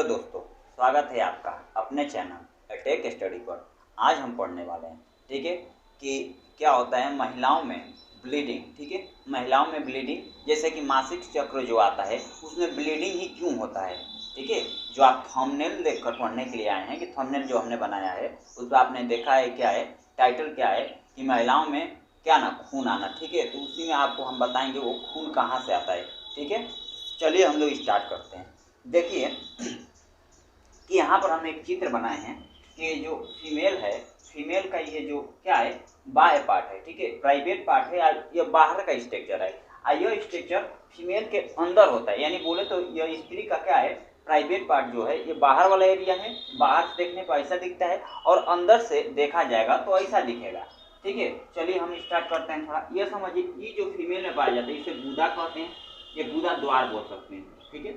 Hello दोस्तों, स्वागत है आपका अपने चैनल टेक स्टडी पर। आज हम पढ़ने वाले हैं, ठीक है, कि क्या होता है महिलाओं में ब्लीडिंग। ठीक है, महिलाओं में ब्लीडिंग जैसे कि मासिक चक्र जो आता है उसमें ब्लीडिंग ही क्यों होता है। ठीक है, जो आप थंबनेल देखकर पढ़ने के लिए आए हैं कि थंबनेल जो हमने बनाया है उस पर आपने देखा है क्या है, टाइटल क्या है कि महिलाओं में क्या ना खून आना। ठीक है, तो उसी में आपको हम बताएंगे वो खून कहाँ से आता है। ठीक है, चलिए हम लोग स्टार्ट करते हैं। देखिए कि यहाँ पर हमने एक चित्र बनाए हैं कि जो फीमेल है, फीमेल का ये जो क्या है बाह्य पार्ट है, ठीक है, प्राइवेट पार्ट है, ये बाहर का स्ट्रक्चर है। यह स्ट्रक्चर फीमेल के अंदर होता है, यानी बोले तो यह स्त्री का क्या है प्राइवेट पार्ट जो है ये बाहर वाला एरिया है। बाहर से देखने पर ऐसा दिखता है और अंदर से देखा जाएगा तो ऐसा दिखेगा। ठीक है, चलिए हम स्टार्ट करते हैं। थोड़ा ये समझिए, ये जो फीमेल में पाया जाता है इसे गुदा कहते हैं, ये गुदा द्वार बोल सकते हैं। ठीक है,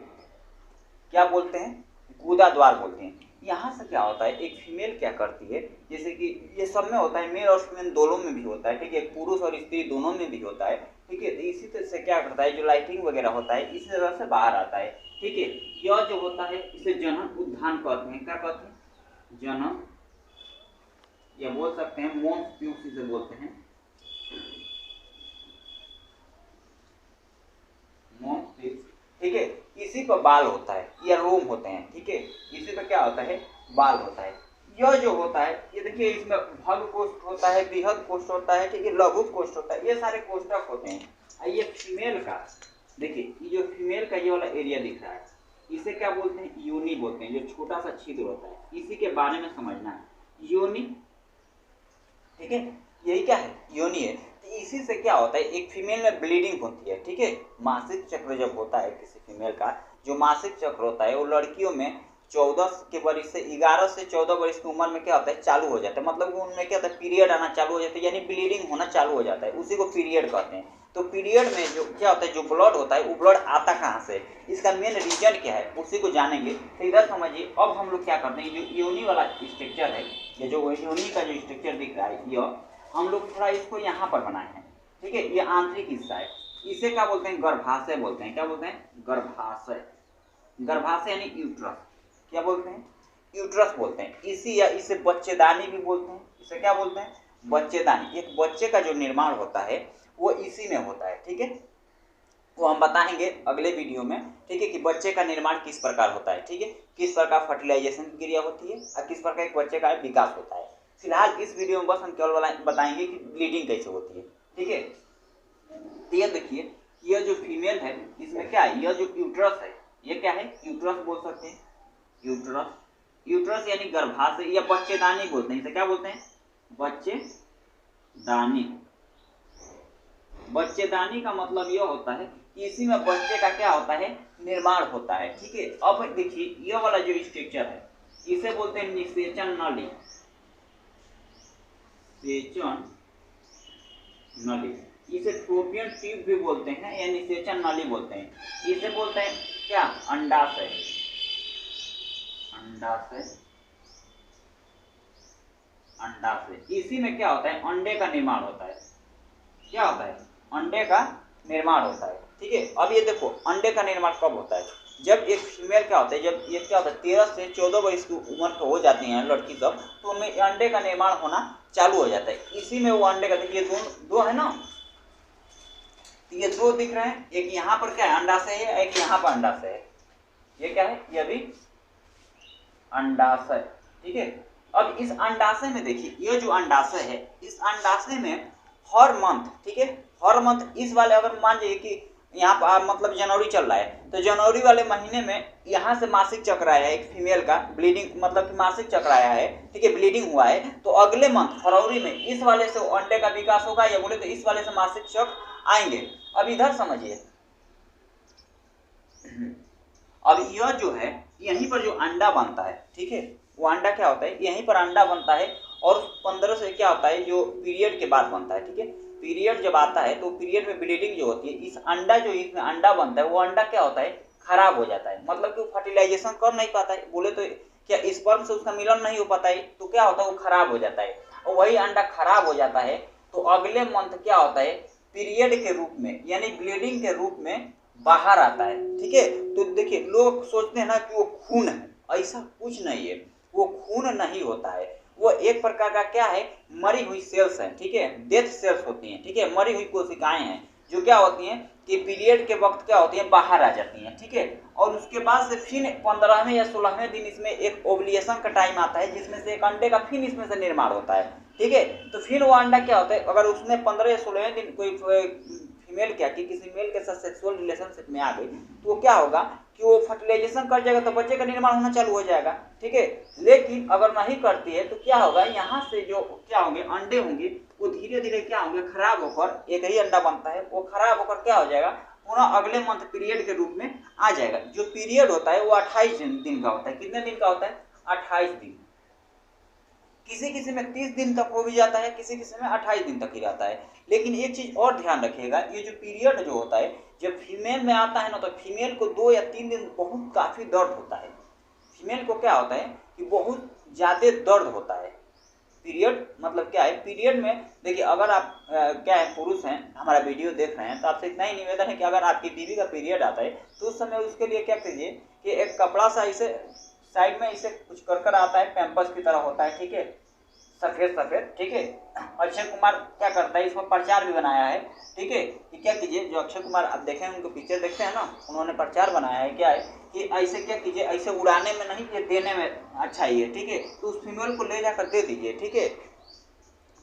क्या बोलते हैं, गुदा द्वार बोलते हैं। यहाँ से क्या होता है, एक फीमेल क्या करती है, जैसे कि ये सब में होता है, मेल और फीमेल दोनों में भी होता है। ठीक है, पुरुष और स्त्री दोनों में भी होता है। ठीक है, तो इसी तरह से क्या करता है, जो लाइटिंग वगैरह होता है इसी तरह से बाहर आता है। ठीक है, यह जो होता है इसे जनन उद्धान कहते हैं। क्या कहते हैं, जनन, या बोल सकते हैं मोन्स प्यूस इसे बोलते हैं, मोन्स प्यूस। ठीक है, इसी पर बाल होता है या रोम होते हैं। ठीक है, इसी पर क्या होता है, बाल होता है। यह जो होता है ये देखिए, इसमें भग कोष्ठ होता है, बृहद कोष्ठ होता है, ठीक है, लघु कोष्ठ होता है, ये सारे कोष्ठक होते हैं। ये फीमेल का देखिए, ये जो फीमेल का ये वाला एरिया दिख रहा है इसे क्या बोलते हैं, योनि बोलते हैं। जो छोटा सा छिद्र होता है इसी के बारे में समझना है, योनि। ठीक है, यही क्या है, योनि है। तो इसी से क्या होता है, एक फीमेल में ब्लीडिंग होती है। ठीक है, मासिक चक्र जब होता है किसी फीमेल का, जो मासिक चक्र होता है वो लड़कियों में 14 के वर्ष से 11 से 14 वर्ष की उम्र में क्या होता है चालू हो जाता है। मतलब उनमें क्या होता है, पीरियड आना चालू हो जाता है, यानी ब्लीडिंग होना चालू हो जाता है, उसी को पीरियड कहते हैं। तो पीरियड में जो क्या होता है, जो ब्लड होता है वो ब्लड आता कहाँ से, इसका मेन रीजन क्या है उसी को जानेंगे। तो इधर समझिए, अब हम लोग क्या करते हैं, जो योनि वाला स्ट्रक्चर है, ये जो योनि का जो स्ट्रक्चर दिख रहा है यह हम लोग थोड़ा इसको यहाँ पर बनाए हैं। ठीक है, ये आंतरिक हिस्सा है, इसे क्या बोलते हैं, गर्भाशय बोलते हैं। क्या बोलते हैं, गर्भाशय। गर्भाशय यानी यूट्रस, क्या बोलते हैं, यूट्रस बोलते हैं। इसी या इसे बच्चेदानी भी बोलते हैं। इसे क्या बोलते हैं, बच्चेदानी। एक बच्चे का जो निर्माण होता है वो इसी में होता है। ठीक है, वो हम बताएंगे अगले वीडियो में। ठीक है, कि बच्चे का निर्माण किस प्रकार होता है। ठीक है, किस प्रकार फर्टिलाइजेशन की क्रिया होती है और किस प्रकार एक बच्चे का विकास होता है। फिलहाल इस वीडियो में बस हम केवल बताएंगे कि ब्लीडिंग कैसे होती है। ठीक है, तो ये देखिए, यह जो फीमेल है इसमें क्या है, यह जो यूट्रस है ये क्या है, यूट्रस बोल सकते हैं, यूट्रस। यूट्रस यानी गर्भाशय या बच्चेदानी बोलते हैं। इसे क्या बोलते हैं, बच्चेदानी। बच्चेदानी का मतलब यह होता है कि इसी में बच्चे का क्या होता है, निर्माण होता है। ठीक है, अब देखिए यह वाला जो स्ट्रक्चर है इसे बोलते हैं निषेचन नली, सेचन नली। इसे ट्रोपियन ट्यूब भी बोलते हैं या निषेचन नली बोलते हैं। इसे बोलते हैं क्या, अंडाशय, अंडाशय, अंडाशय। इसी में क्या होता है, अंडे का निर्माण होता है। क्या होता है, अंडे का निर्माण होता है। ठीक है, अब ये देखो अंडे का निर्माण कब होता है, जब एक फीमेल क्या होता है, जब ये क्या होता है 13 से 14 वर्ष की उम्र को हो जाती हैं लड़की सब, तो उनमें अंडे का निर्माण होना चालू हो जाता है। इसी में वो अंडे का देखिए दो है ना, ये दो दिख रहे हैं, एक यहाँ पर क्या है अंडाशय है, एक यहाँ पर अंडाशय है। ये क्या है, ये भी अंडाशय। ठीक है, अब इस अंडाशय में देखिए, ये जो अंडाशय है इस अंडाशय में हर मंथ, ठीक है, हर मंथ इस वाले, अगर मान जाइए कि यहाँ पर मतलब जनवरी चल रहा है तो जनवरी वाले महीने में यहाँ से मासिक चक्र आया है एक फीमेल का, ब्लीडिंग मतलब कि मासिक चक्र आया है। ठीक है, ब्लीडिंग हुआ है, तो अगले मंथ फरवरी में इस वाले से अंडे का विकास होगा, या बोले तो इस वाले से मासिक चक्र आएंगे। अब इधर समझिए, अब यह जो है यहीं पर जो अंडा बनता है, ठीक है, वो अंडा क्या होता है, यहीं पर अंडा बनता है और 15 से क्या होता है, जो पीरियड के बाद बनता है। ठीक है, पीरियड जब आता है तो पीरियड में ब्लीडिंग जो होती है, इस अंडा जो इसमें अंडा बनता है वो अंडा क्या होता है, खराब हो जाता है। मतलब कि वो फर्टिलाइजेशन कर नहीं पाता है, बोले तो क्या स्पर्म से उसका मिलन नहीं हो पाता है, तो क्या होता है वो खराब हो जाता है। और वही अंडा खराब हो जाता है तो अगले मंथ क्या होता है, पीरियड के रूप में यानी ब्लीडिंग के रूप में बाहर आता है। ठीक है, तो देखिए लोग सोचते हैं ना कि वो खून है, ऐसा कुछ नहीं है, वो खून नहीं होता है, वो एक प्रकार का क्या है, मरी हुई सेल्स है, ठीक है, डेथ सेल्स होती हैं, ठीक है, मरी हुई कोशिकाएं हैं जो क्या होती हैं कि पीरियड के वक्त क्या होती हैं, बाहर आ जाती हैं, ठीक है। और उसके बाद से फिर 15वें या 16वें दिन इसमें एक ओवुलेशन का टाइम आता है, जिसमें से एक अंडे का फिर इसमें से निर्माण होता है, ठीक है। तो फिर वो अंडा क्या होता है, अगर उसने 15 या 16वें दिन कोई फीमेल क्या कि किसी मेल के साथ सेक्सुअल रिलेशनशिप में आ गई, तो वो क्या होगा कि वो फर्टिलाइजेशन कर जाएगा, तो बच्चे का निर्माण होना चालू हो जाएगा, ठीक है। लेकिन अगर नहीं करती है तो क्या होगा, यहाँ से जो क्या होंगे अंडे होंगे, वो धीरे धीरे क्या होंगे, खराब होकर, एक ही अंडा बनता है, वो खराब होकर क्या हो जाएगा, पुनः अगले मंथ पीरियड के रूप में आ जाएगा। जो पीरियड होता है वो 28 दिन का होता है। कितने दिन का होता है, 28 दिन। किसी किसी में 30 दिन तक हो भी जाता है, किसी किसी में 28 दिन तक ही रहता है। लेकिन एक चीज और ध्यान रखिएगा, ये जो पीरियड जो होता है, जब फीमेल में आता है ना, तो फीमेल को 2 या 3 दिन बहुत काफी दर्द होता है। फीमेल को क्या होता है कि बहुत ज्यादा दर्द होता है। पीरियड मतलब क्या है, पीरियड में देखिए, अगर आप क्या है पुरुष हैं, हमारा वीडियो देख रहे हैं, तो आपसे इतना ही निवेदन है कि अगर आपकी बीवी का पीरियड आता है तो उस समय उसके लिए क्या कीजिए कि एक कपड़ा सा इसे साइड में इसे कुछ कर आता है, पैम्पर्स की तरह होता है, ठीक है, सफेद सफेद, ठीक है। अक्षय कुमार क्या करता है, इसमें प्रचार भी बनाया है, ठीक है, कि क्या कीजिए, जो अक्षय कुमार आप देखें, उनको पिक्चर देखते हैं ना, उन्होंने प्रचार बनाया है, क्या है कि ऐसे क्या कीजिए, ऐसे उड़ाने में नहीं, ये देने में अच्छा ही है, ठीक है। तो उस फीमेल को ले जाकर दे दीजिए, ठीक है।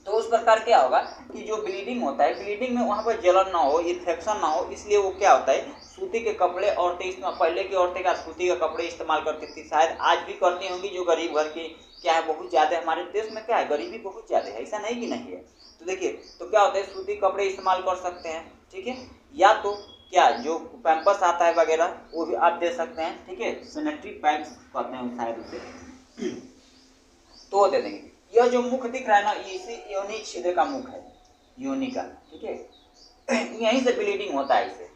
तो उस प्रकार क्या होगा कि जो ब्लीडिंग होता है, ब्लीडिंग में वहाँ पर जलन ना हो, इन्फेक्शन ना हो, इसलिए वो क्या होता है, सूती के कपड़े, औरतें इसमें, पहले की औरतें का सूती के कपड़े इस्तेमाल करती थी, शायद आज भी करती होंगी, जो गरीब घर की क्या है, बहुत ज़्यादा हमारे देश में क्या है, गरीबी बहुत ज़्यादा है, ऐसा नहीं कि नहीं है। तो देखिए, तो क्या होता है, सूती कपड़े इस्तेमाल कर सकते हैं, ठीक है, या तो क्या जो पैम्पर्स आता है वगैरह वो भी आप दे सकते हैं, ठीक है, सैनिटरी पैड्स कहते हैं शायद उसे, तो वो दे देंगे। यह जो मुख दिख रहा है ना, इसी योनि छिद्र का मुख है, योनि का, ठीक है। यहीं से ब्लीडिंग होता है, इसे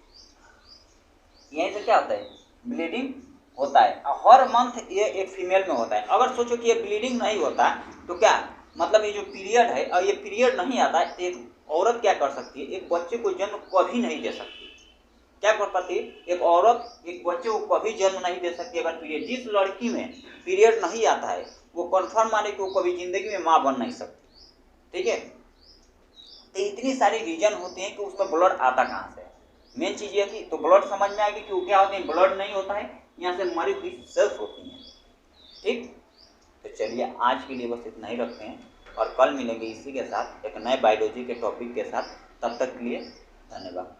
यहीं से क्या होता है, ब्लीडिंग होता है। हर मंथ ये एक फीमेल में होता है। अगर सोचो कि ये ब्लीडिंग नहीं होता तो क्या मतलब, ये जो पीरियड है और ये पीरियड नहीं आता है, तो एक औरत क्या कर सकती है, एक बच्चे को जन्म कभी नहीं दे सकती। क्या कर पाती है, एक औरत एक बच्चे को कभी जन्म नहीं दे सकती अगर पीरियड, जिस लड़की में पीरियड नहीं आता है वो कन्फर्म माने कि वो कभी जिंदगी में माँ बन नहीं सकती, ठीक है। तो इतनी सारी रीजन होती हैं कि उसमें ब्लड आता कहाँ से, मेन चीज़ ये कि तो ब्लड समझ में आएगी कि क्या होती है, ब्लड नहीं होता है, यहाँ से मरी हुई सेल्स होती हैं, ठीक। तो चलिए आज के लिए बस इतना ही रखते हैं, और कल मिलेंगे इसी के साथ एक नए बायोलॉजी के टॉपिक के साथ। तब तक के लिए धन्यवाद।